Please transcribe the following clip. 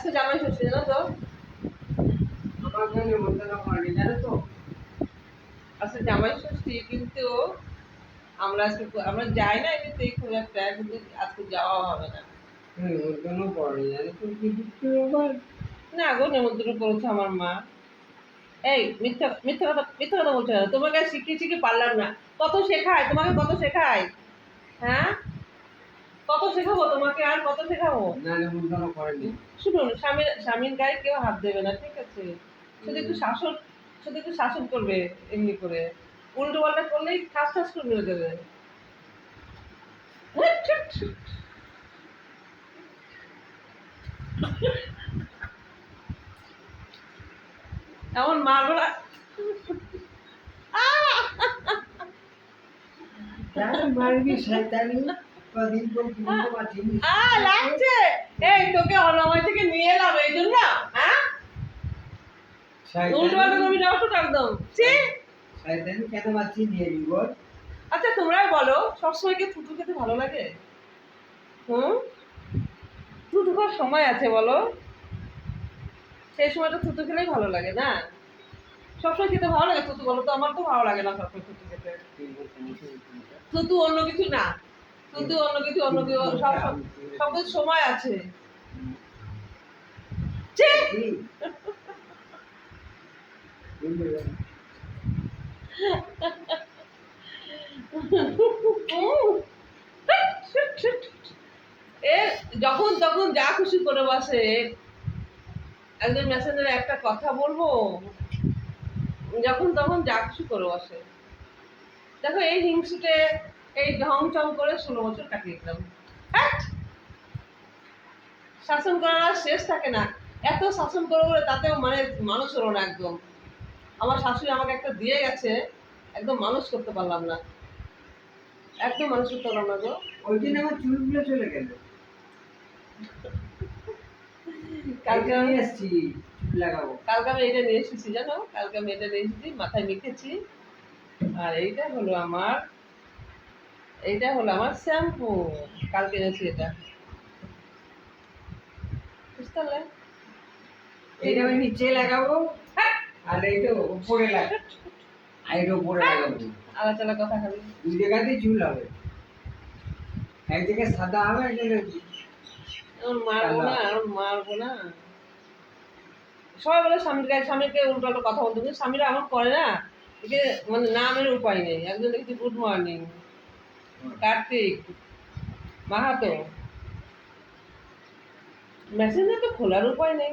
আজকে জামাই ষষ্ঠী জানো তো? আমার জন্য মন্তব্য করেনি জানো তো? আজকে জামাই ষষ্ঠী, কিন্তু আমরা যাই না এমনিতেই খুব একটা, কিন্তু আজকে যাওয়া হবে না। মন্তব্য করেনি জানো তো? কি দুঃখ ব্যাপার। না গো, নেমন্তন্ন করেছে আমার মা। এই মিথ্যা মিথ্যা কথা, মিথ্যা কথা বলছো না। তোমাকে শিখিয়েছি কি পারলাম না? কত শেখায় তোমাকে, কত শেখায়? হ্যাঁ, কত শেখাবো তোমাকে, আর কত শেখাবো? না মন্তব্য করেনি। শুনুন, স্বামীর গায়ে কেউ হাত দেবে না, ঠিক আছে? শুধু একটু শাসন, শুধু একটু শাসন করবে এমনি করে। উল্টো পাল্টা করলেই ঠাস ঠাস করে মেরে দেবে। এমন মারবো না। কেন মারবি শয়তানি? কদিন পর বুঝতে পারছি লাগছে। এই তোকে অনাময় থেকে নিয়ে এলাম এই জন্য, হ্যাঁ? উল্টো পাল্টা করবি না তো একদম। ছি! শয়তানি কেন মারছি দিয়ে দিব? আচ্ছা তোমরাই বলো, সবসময় কি থুতু খেতে ভালো লাগে? হুম, থুতু খাওয়ার সময় আছে বলো? সেই সময়টা থুতু খেলেই ভালো লাগে না? সবসময় খেতে ভালো লাগে থুতু? বলো তো, আমার তো ভালো লাগে না সবসময় থুতু খেতে। থুতু অন্য কিছু না, থুতু অন্য কিছু, অন্য কিছু, সব সব কিছু সময় আছে। ছি! এ যখন তখন যা খুশি করে বসে। একজন মেসেঞ্জারে একটা কথা বলবো, যখন তখন যা খুশি করে বসে। দেখো এই হিংসুটে, এই ঢং চং করে 16 বছর কাটিয়ে দিলাম। হ্যাট! শাসন করার আর শেষ থাকে না। এত শাসন করে করে তাতেও মানে মানুষ হলো না একদম। আমার শাশুড়ি আমাকে একটা দিয়ে গেছে, একদম মানুষ করতে পারলাম না, একদম মানুষ করতে পারলাম না গো। ওই দিন আমার চুলগুলো চলে গেল। কালকে নিয়ে এসছি চুল লাগাবো। কালকে আমি এটা নিয়ে এসেছি জানো, কালকে আমি এটা নিয়ে এসেছি, মাথায় মেখেছি। আর এইটা হলো আমার শ্যাম্পু। কালকে এনেছি এটা, বুঝতে পারলে? এইটা আমি নিচে লাগাবো আর এইটা উপরে লাগাবো। আর এটা উপরে লাগাবো। আলাদা কথা খাবি? দুই জায়গাতেই চুল হবে। একদিকে সাদা হবে, একদিকে এখন মারবো না। সবাই বলে স্বামীকে উল্টো পাল্টা কথা বলতে, কিন্তু স্বামীরা আমার করে না। একে মানে নামের উপায় নেই। একজন দেখছি good morning Kartik Mahato, Messenger তো খোলার উপায় নেই।